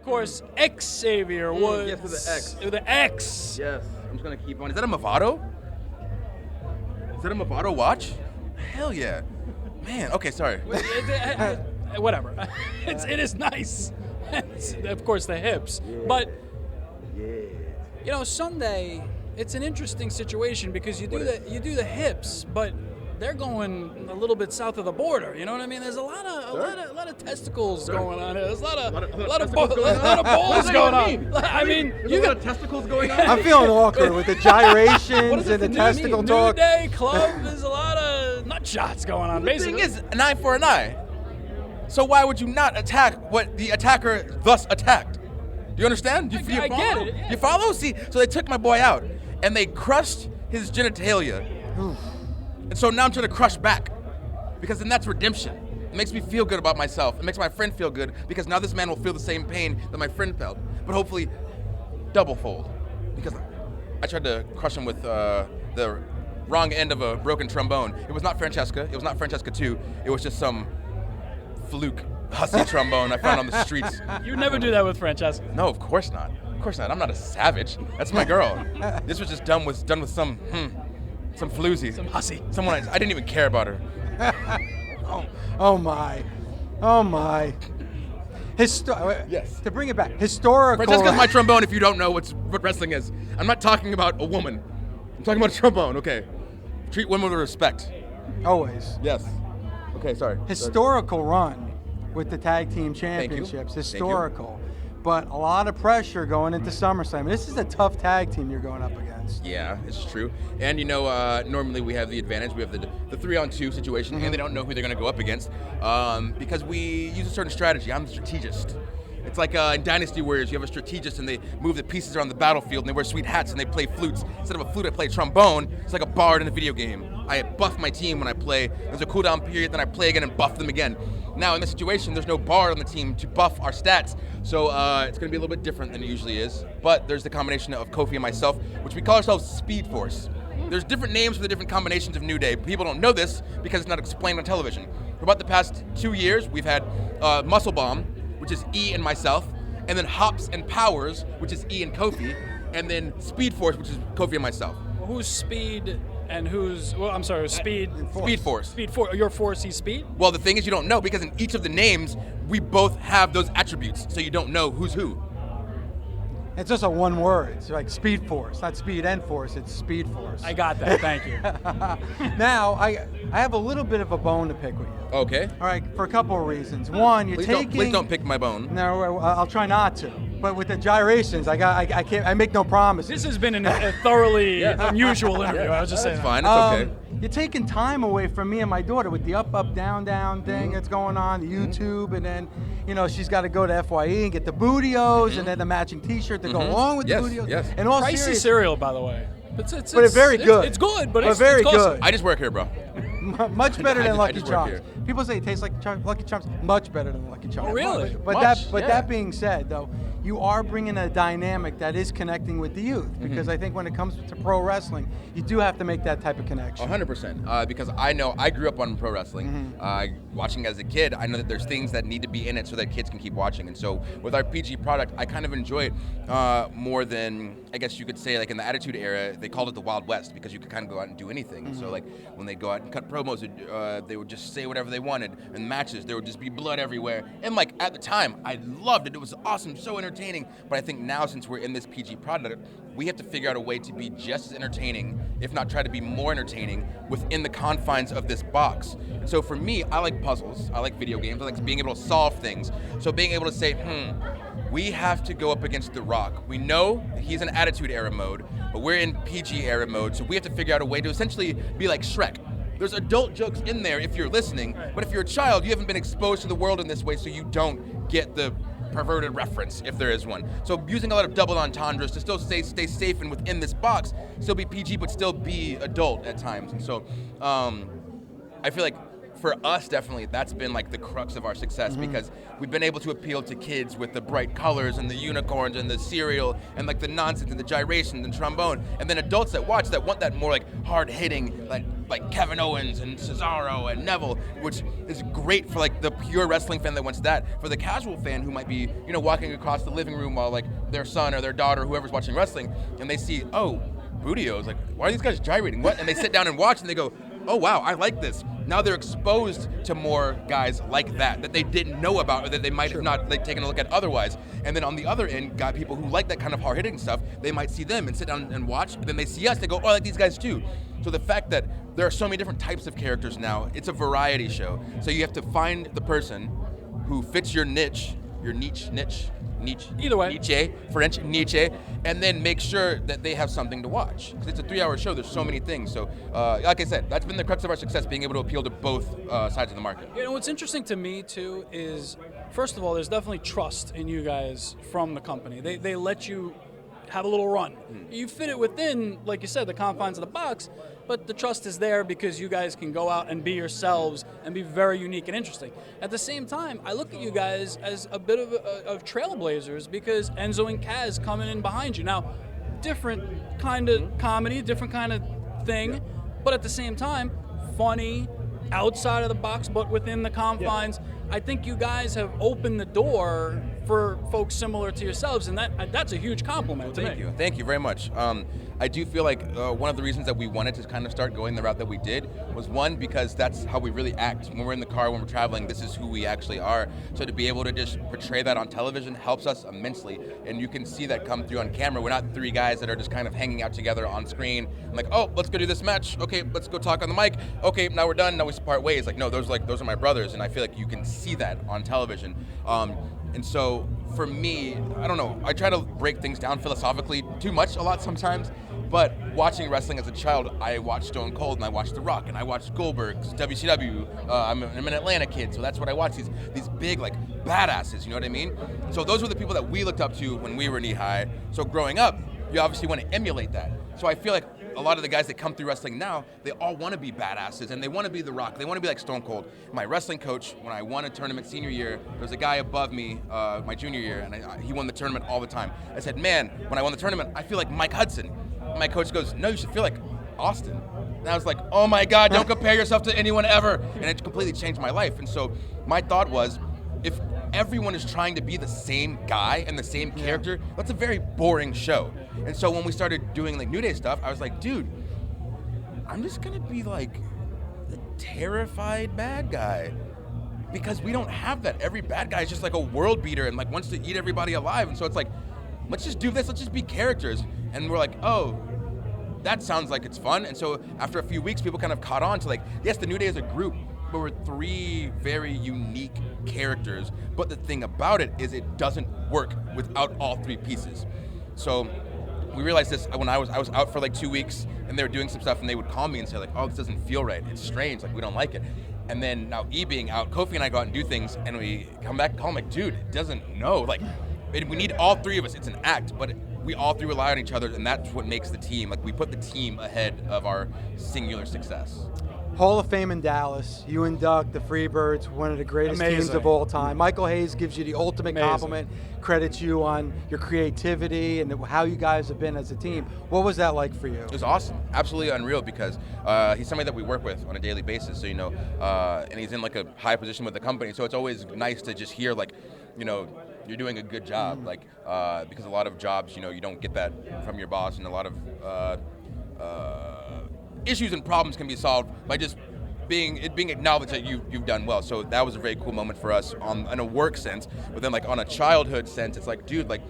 of course, Xavier Woods. Yes, with the X. With the X. Yes, I'm just gonna keep on. Is that a Movado? Is that a Movado watch? Hell yeah. Man, okay, sorry. Whatever. It is nice. It's, of course, the hips. But, Sunday, it's an interesting situation because you do the hips, but they're going a little bit south of the border. You know what I mean? There's a lot of testicles going on here. There's a lot of balls going on. I mean, you got testicles going on. I'm feeling awkward with the gyrations and the testicle talk. New Day Club. There's a lot of nut shots going on. The thing is, an eye for an eye. So why would you not attack what the attacker thus attacked? Do you understand? Do you follow? get it. Yeah. You follow? See, so they took my boy out and they crushed his genitalia. And so now I'm trying to crush back because then that's redemption. It makes me feel good about myself. It makes my friend feel good because now this man will feel the same pain that my friend felt, but hopefully double fold because I tried to crush him with the wrong end of a broken trombone. It was not Francesca. It was not Francesca 2. It was just some fluke hussy trombone I found on the streets. You never do that with Francesca. No, of course not. Of course not. I'm not a savage. That's my girl. This was just done with some floozy. Some hussy. Someone I didn't even care about her. Oh my. Yes. To bring it back, historical. Francesca's my trombone if you don't know what wrestling is. I'm not talking about a woman. I'm talking about a trombone, okay? Treat women with respect. Always. Yes. Okay, sorry. Historical run with the tag team championships. Historical. But a lot of pressure going into SummerSlam. This is a tough tag team you're going up against. Yeah, it's true. And normally we have the advantage. We have the 3-on-2 situation, and they don't know who they're going to go up against because we use a certain strategy. I'm the strategist. It's like in Dynasty Warriors, you have a strategist, and they move the pieces around the battlefield, and they wear sweet hats, and they play flutes. Instead of a flute, I play a trombone. It's like a bard in a video game. I buff my team when I play. There's a cooldown period, then I play again and buff them again. Now, in this situation, there's no bard on the team to buff our stats, so it's going to be a little bit different than it usually is. But there's the combination of Kofi and myself, which we call ourselves Speed Force. There's different names for the different combinations of New Day. People don't know this because it's not explained on television. For about the past 2 years, we've had Muscle Bomb, which is E and myself, and then Hops and Powers, which is E and Kofi, and then Speed Force, which is Kofi and myself. Who's Speed and who's, well, I'm sorry, Speed? Speed Force. Speed Force. Your Force, he's Speed? Well, the thing is you don't know because in each of the names, we both have those attributes, so you don't know who's who. It's just a one word. It's like Speed Force, not Speed and Force. It's Speed Force. I got that. Thank you. Now, I have a little bit of a bone to pick with you. Okay. All right, for a couple of reasons. One, you're Please don't pick my bone. No, I'll try not to. But with the gyrations, I can't. I make no promises. This has been a thoroughly unusual interview. I was just saying. It's fine. It's okay. You're taking time away from me and my daughter with the UpUpDownDown thing that's going on, the YouTube, and then, she's got to go to FYE and get the bootios and then the matching T-shirt to go along with the bootios. Yes. And all Pricey cereal, by the way. But it's very good. It's good, but it's very costly. good. I just work here, bro. Much better than Lucky just work Charms. here. People say it tastes like Lucky Charms. Much better than Lucky Charms. Oh, really? But that being said, though, you are bringing a dynamic that is connecting with the youth because I think when it comes to pro wrestling, you do have to make that type of connection. 100%. Because I know I grew up on pro wrestling. Watching as a kid, I know that there's things that need to be in it so that kids can keep watching. And so with our PG product, I kind of enjoy it more than, I guess you could say, like in the Attitude Era, they called it the Wild West because you could kind of go out and do anything. And so like when they go out and cut promos, they would just say whatever they wanted. In matches, there would just be blood everywhere. And like at the time, I loved it. It was awesome, so entertaining. But I think now, since we're in this PG product, we have to figure out a way to be just as entertaining, if not try to be more entertaining, within the confines of this box. So for me, I like puzzles. I like video games. I like being able to solve things. So being able to say, we have to go up against The Rock. We know he's in Attitude Era mode, but we're in PG Era mode, so we have to figure out a way to essentially be like Shrek. There's adult jokes in there if you're listening, but if you're a child, you haven't been exposed to the world in this way, so you don't get the perverted reference, if there is one. So using a lot of double entendres to still stay safe and within this box, still be PG, but still be adult at times. And so I feel like for us, definitely, that's been like the crux of our success because we've been able to appeal to kids with the bright colors and the unicorns and the cereal and like the nonsense and the gyration and trombone, and then adults that watch that want that more like hard-hitting, like Kevin Owens and Cesaro and Neville, which is great for like the pure wrestling fan that wants that. For the casual fan who might be, walking across the living room while like their son or their daughter, whoever's watching wrestling, and they see, oh, Budios, like, why are these guys gyrating? What? And they sit down and watch and they go, oh wow, I like this. Now they're exposed to more guys like that they didn't know about or that they might have not taken a look at otherwise. And then on the other end, got people who like that kind of hard-hitting stuff. They might see them and sit down and watch, but then they see us, they go, oh, I like these guys too. So the fact that there are so many different types of characters now, it's a variety show. So you have to find the person who fits your niche, either way, niche, and then make sure that they have something to watch. Because it's a 3-hour show, there's so many things. So, like I said, that's been the crux of our success, being able to appeal to both sides of the market. What's interesting to me, too, is, first of all, there's definitely trust in you guys from the company. They let you have a little run. You fit it within, like you said, the confines of the box, but the trust is there because you guys can go out and be yourselves and be very unique and interesting. At the same time, I look at you guys as a bit of trailblazers because Enzo and Kaz coming in behind you. Now, different kind of comedy, different kind of thing, but at the same time, funny, outside of the box, but within the confines. Yeah. I think you guys have opened the door for folks similar to yourselves, and that's a huge compliment to me. Thank you very much. I do feel like one of the reasons that we wanted to kind of start going the route that we did was, one, because that's how we really act. When we're in the car, when we're traveling, this is who we actually are. So to be able to just portray that on television helps us immensely, and you can see that come through on camera. We're not three guys that are just kind of hanging out together on screen. I'm like, oh, let's go do this match. Okay, let's go talk on the mic. Okay, now we're done. Now we part ways. Like, no, those are my brothers, and I feel like you can see that on television. And so for me, I don't know, I try to break things down philosophically too much a lot sometimes, but watching wrestling as a child, I watched Stone Cold and I watched The Rock and I watched Goldberg's WCW. I'm an Atlanta kid, so that's what I watched, these big like badasses, you know what I mean? So those were the people that we looked up to when we were knee high. So growing up, you obviously want to emulate that. So I feel like a lot of the guys that come through wrestling now, they all want to be badasses and they want to be The Rock. They want to be like Stone Cold. My wrestling coach, when I won a tournament senior year, there was a guy above me my junior year, and he won the tournament all the time. I said, man, when I won the tournament, I feel like Mike Hudson. And my coach goes, no, you should feel like Austin. And I was like, oh my God, don't compare yourself to anyone ever. And it completely changed my life. And so my thought was, if everyone is trying to be the same guy and the same character, that's a very boring show. And so when we started doing like New Day stuff, I was like, dude, I'm just gonna be like the terrified bad guy, because we don't have that. Every bad guy is just like a world beater and like wants to eat everybody alive. And so it's like, let's just do this, let's just be characters. And we're like, oh, that sounds like it's fun. And so after a few weeks, people kind of caught on to like, yes, the New Day is a group, but we're three very unique characters. But the thing about it is it doesn't work without all three pieces. So we realized this when I was out for like 2 weeks and they were doing some stuff and they would call me and say like, oh, this doesn't feel right. It's strange, like we don't like it. And then now E being out, Kofi and I go out and do things and we come back and call him like, dude, it doesn't know. Like we need all three of us. It's an act, but we all three rely on each other, and that's what makes the team. Like we put the team ahead of our singular success. Hall of Fame in Dallas. You induct the Freebirds, one of the greatest teams of all time. Michael Hayes gives you the ultimate compliment, credits you on your creativity and how you guys have been as a team. What was that like for you? It was awesome, absolutely unreal, because he's somebody that we work with on a daily basis. So and he's in like a high position with the company. So it's always nice to just hear like, you're doing a good job, like because a lot of jobs, you don't get that from your boss, and a lot of issues and problems can be solved by just being acknowledged that you've done well. So that was a very cool moment for us in a work sense, but then like on a childhood sense, it's like, dude, like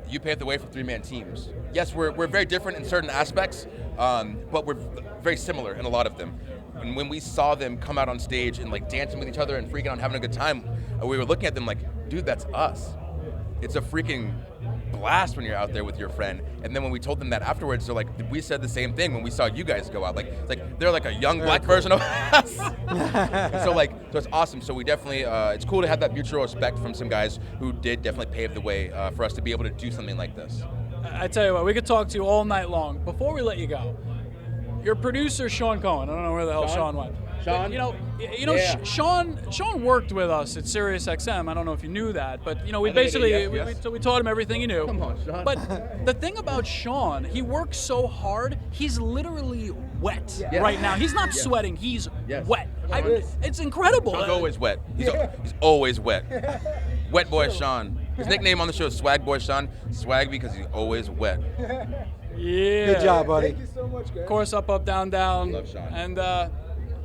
you paved the way for three-man teams. Yes, we're very different in certain aspects, but we're very similar in a lot of them. And when we saw them come out on stage and like dancing with each other and freaking out and having a good time, we were looking at them like, dude, that's us. It's a freaking blast when you're out there with your friend. And then when we told them that afterwards, they're like, we said the same thing when we saw you guys go out. Like, it's like they're like a young black version of us. so it's awesome. So we definitely, it's cool to have that mutual respect from some guys who did definitely pave the way for us to be able to do something like this. I tell you what, we could talk to you all night long. Before we let you go, your producer, Sean Cohen, I don't know where the hell Sean went. Sean? Yeah. Sean worked with us at SiriusXM. I don't know if you knew that, but we we taught him everything he knew. Come on, Sean. But the thing about Sean, he works so hard. He's literally wet right now. He's not sweating. He's wet. It's incredible. Sean's always wet. He's always wet. Wet boy Sean. His nickname on the show is Swagboy Sean. Swag because he's always wet. Yeah. Good job, buddy. Thank you so much, guys. Of course, up, down, down. Love Sean. And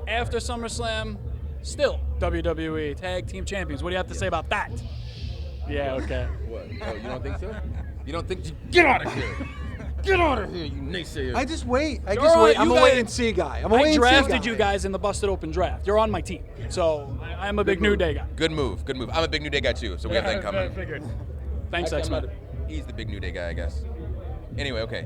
after SummerSlam, still WWE Tag Team Champions. What do you have to say about that? Yeah, okay. What? Oh, you don't think so? You don't think? Get out of here! Get out of here, you naysayer! I just wait. All I'm a right, wait and see guy. I drafted you guys in the Busted Open draft. You're on my team. So I'm a big New Day guy. Good move. I'm a big New Day guy too, so we have that in common. Thanks, X-Men. He's the big New Day guy, I guess. Anyway, okay.